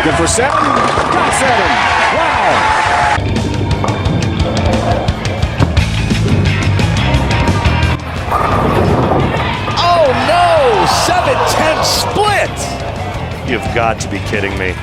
Looking for 7. Got 7. Wow. Oh no! 7-10 split! You've got to be kidding me.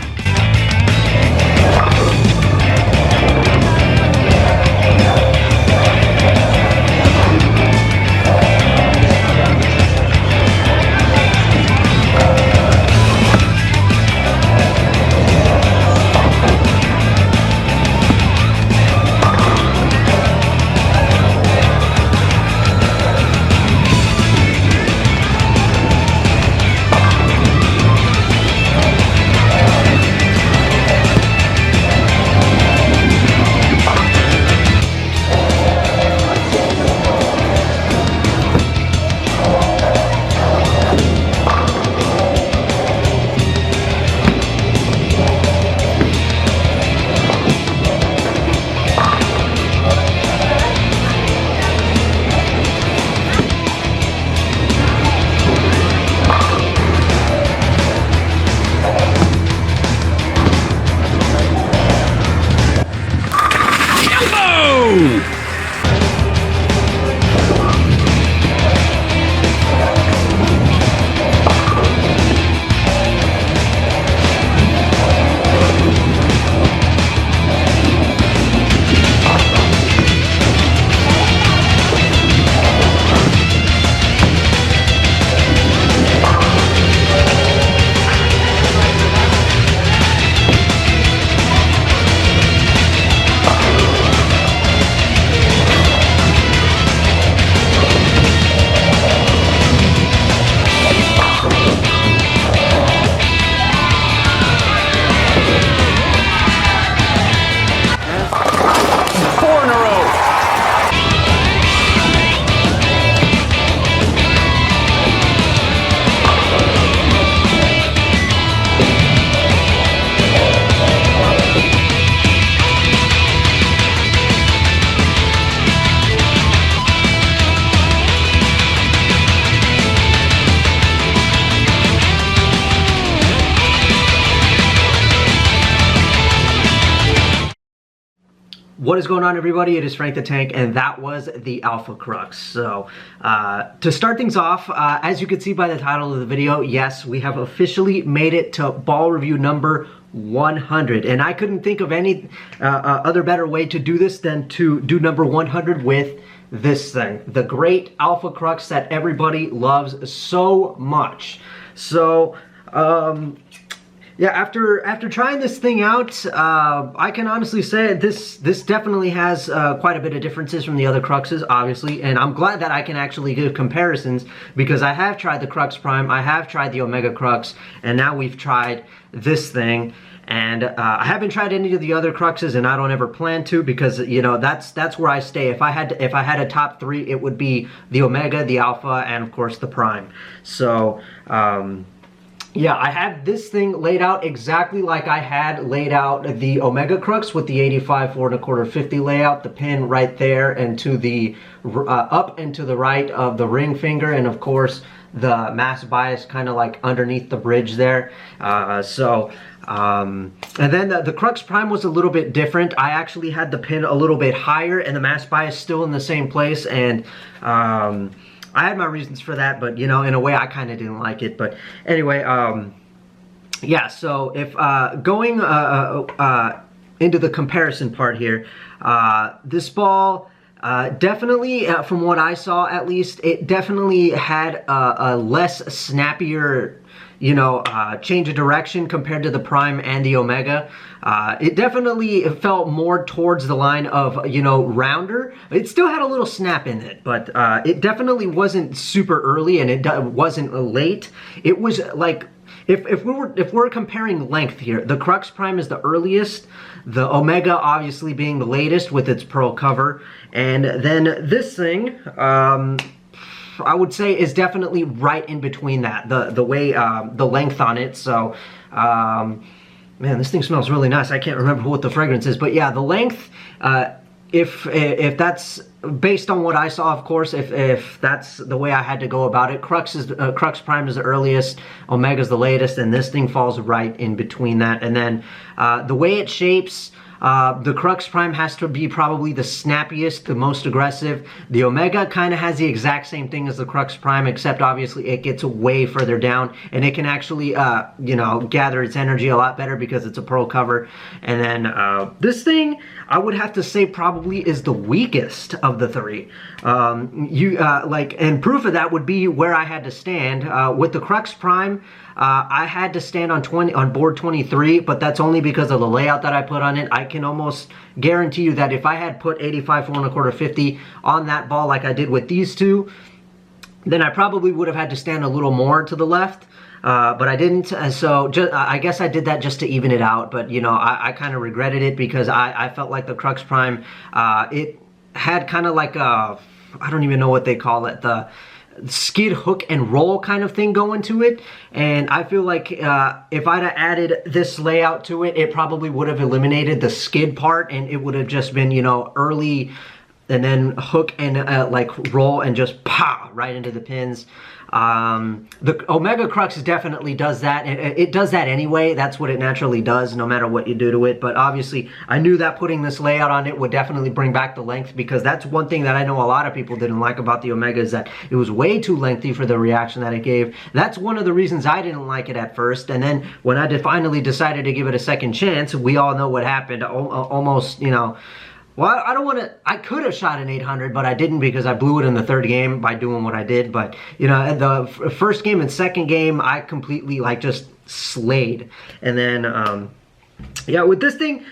What is going on, everybody? It is Frank the Tank, and that was the Alpha Crux. So, to start things off, as you can see by the title of the video, yes, we have officially made it to ball review number 100. And I couldn't think of any other better way to do this than to do number 100 with this thing. The great Alpha Crux that everybody loves so much. So, yeah, after trying this thing out, I can honestly say this definitely has quite a bit of differences from the other Cruxes, obviously, and I'm glad that I can actually give comparisons because I have tried the Crux Prime, I have tried the Omega Crux, and now we've tried this thing. And I haven't tried any of the other Cruxes, and I don't ever plan to because, you know, that's where I stay. If I had a top 3, it would be the Omega, the Alpha, and of course the Prime. So. Yeah, I have this thing laid out exactly like I had laid out the Omega Crux with the 85 4 1/4 50 layout, the pin right there and to the up and to the right of the ring finger, and of course the mass bias kind of like underneath the bridge there. And then the Crux Prime was a little bit different. I actually had the pin a little bit higher and the mass bias still in the same place, and I had my reasons for that, but, you know, in a way I kind of didn't like it. But anyway, yeah, so if going into the comparison part here, this ball definitely, from what I saw at least, it definitely had a less snappier, you know, change of direction compared to the Prime and the Omega. It definitely felt more towards the line of, you know, rounder. It still had a little snap in it, but it definitely wasn't super early, and it wasn't late. It was like, if we're comparing length here, the Crux Prime is the earliest, the Omega obviously being the latest with its pearl cover, and then this thing, I would say, is definitely right in between that, the way, the length on it. So, man, this thing smells really nice. I can't remember what the fragrance is, but yeah, the length, if that's based on what I saw, of course, if that's the way I had to go about it, Crux Prime is the earliest, Omega's the latest, and this thing falls right in between that. And then the way it shapes, the Crux Prime has to be probably the snappiest, the most aggressive. The Omega kind of has the exact same thing as the Crux Prime, except obviously it gets way further down, and it can actually, you know, gather its energy a lot better because it's a pearl cover. And then this thing, I would have to say probably is the weakest of the three. And proof of that would be where I had to stand. With the Crux Prime, I had to stand on board 23, but that's only because of the layout that I put on it. I can almost guarantee you that if I had put 85 4 1/4 50 on that ball like I did with these two, then I probably would have had to stand a little more to the left. But I didn't, so I guess I did that just to even it out. But, you know, I kind of regretted it because I felt like the Crux Prime, it had kind of like a, I don't even know what they call it, the skid, hook, and roll kind of thing going to it. And I feel like if I'd have added this layout to it, it probably would have eliminated the skid part, and it would have just been, you know, early and then hook and like roll and just pow right into the pins. The Omega Crux definitely does that, and it does that anyway. That's what it naturally does, no matter what you do to it. But obviously, I knew that putting this layout on it would definitely bring back the length, because that's one thing that I know a lot of people didn't like about the Omega, is that it was way too lengthy for the reaction that it gave. That's one of the reasons I didn't like it at first. And then when I finally decided to give it a second chance, we all know what happened. Almost, you know, well, I don't want to, I could have shot an 800, but I didn't, because I blew it in the third game by doing what I did. But, you know, the first game and second game, I completely, like, just slayed. And then, yeah, with this thing,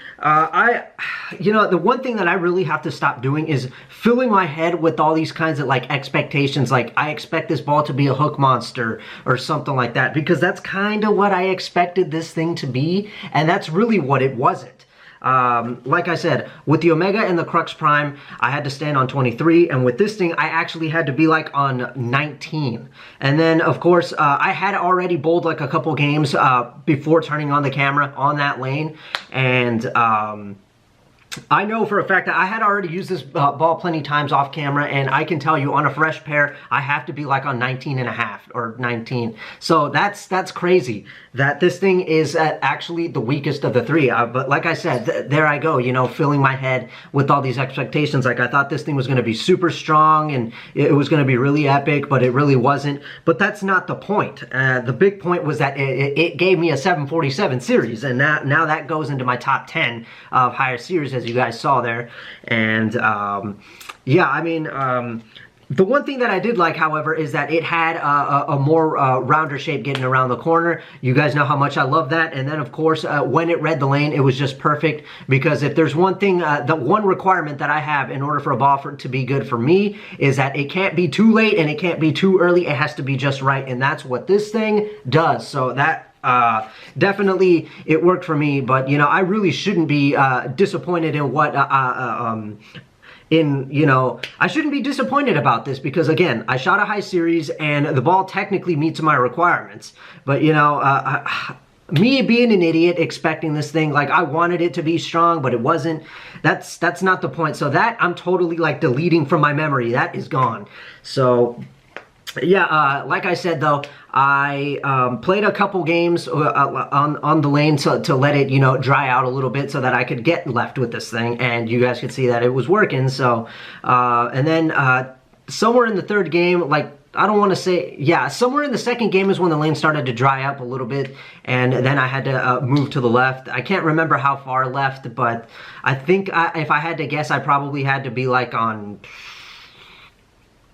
you know, the one thing that I really have to stop doing is filling my head with all these kinds of, like, expectations. Like, I expect this ball to be a hook monster or something like that, because that's kind of what I expected this thing to be, and that's really what it wasn't. Like I said, with the Omega and the Crux Prime, I had to stand on 23, and with this thing, I actually had to be like on 19. And then, of course, I had already bowled like a couple games before turning on the camera on that lane, and I know for a fact that I had already used this ball plenty times off camera, and I can tell you on a fresh pair, I have to be like on 19 and a half or 19. So that's crazy that this thing is actually the weakest of the three. But like I said, there I go, you know, filling my head with all these expectations. Like, I thought this thing was going to be super strong and it was going to be really epic, but it really wasn't. But that's not the point. The big point was that it gave me a 747 series, and now that goes into my top 10 of higher series, as you guys saw there. And yeah, I mean, the one thing that I did like, however, is that it had a more rounder shape getting around the corner. You guys know how much I love that. And then, of course, when it read the lane, it was just perfect, because if there's one thing, the one requirement that I have in order for a ball to be good for me is that it can't be too late and it can't be too early. It has to be just right, and that's what this thing does. So that definitely it worked for me. But, you know, I really shouldn't be disappointed in what you know, I shouldn't be disappointed about this, because again, I shot a high series and the ball technically meets my requirements. But, you know, me being an idiot expecting this thing, like, I wanted it to be strong, but it wasn't. That's not the point. So that I'm totally, like, deleting from my memory. That is gone. So yeah, like I said, though, I played a couple games on the lane to let it, you know, dry out a little bit so that I could get left with this thing, and you guys could see that it was working. So, and then somewhere in the third game, like, I don't want to say, yeah, somewhere in the second game is when the lane started to dry up a little bit, and then I had to move to the left. I can't remember how far left, but I think if I had to guess, I probably had to be like on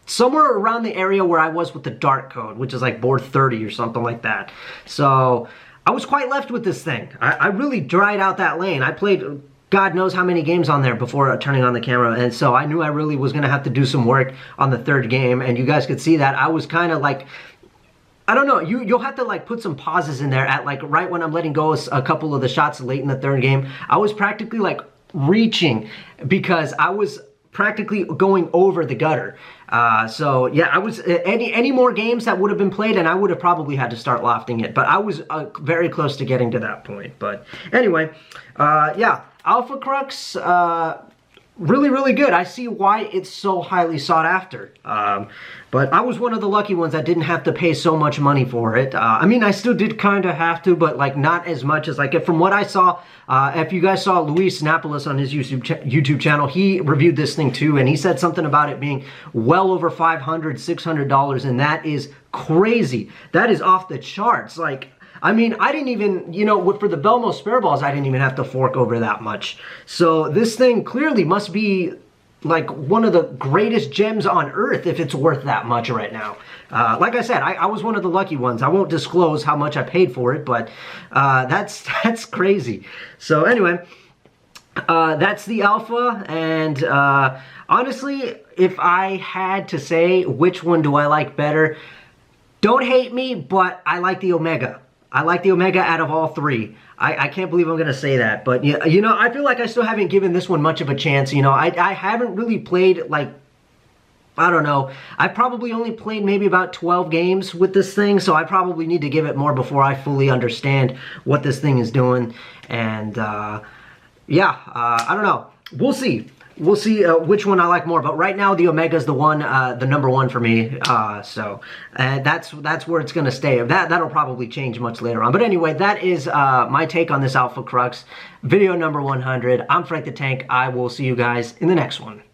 somewhere around the area where I was with the dart code, which is like board 30 or something like that. So I was quite left with this thing. I really dried out that lane. I played God knows how many games on there before turning on the camera, and so I knew I really was going to have to do some work on the third game, and you guys could see that. I was kind of like, I don't know, you'll have to, like, put some pauses in there at, like, right when I'm letting go a couple of the shots late in the third game. I was practically, like, reaching, because I was practically going over the gutter. So yeah, I was any more games that would have been played, and I would have probably had to start lofting it, but I was very close to getting to that point. But anyway, yeah, Alpha Crux, really, really good. I see why it's so highly sought after. But I was one of the lucky ones that didn't have to pay so much money for it. I mean, I still did kind of have to, but like not as much as like from what I saw. If you guys saw Luis Napolis on his YouTube channel, he reviewed this thing too, and he said something about it being well over $500, $600, and that is crazy. That is off the charts. Like, I mean, I didn't even, you know, for the Belmo spare balls, I didn't even have to fork over that much. So this thing clearly must be like one of the greatest gems on earth if it's worth that much right now. Like I said, I was one of the lucky ones. I won't disclose how much I paid for it, but that's crazy. So anyway, that's the Alpha, and honestly, if I had to say which one do I like better, don't hate me, but I like the Omega. I like the Omega out of all three. I can't believe I'm going to say that. But, you know, I feel like I still haven't given this one much of a chance. You know, I haven't really played, like, I don't know. I probably only played maybe about 12 games with this thing. So I probably need to give it more before I fully understand what this thing is doing. And, yeah, I don't know. We'll see. We'll see which one I like more, but right now the Omega's the one, the number one for me. So that's where it's gonna stay. That'll probably change much later on. But anyway, that is my take on this Alpha Crux, video number 100. I'm Frank the Tank. I will see you guys in the next one.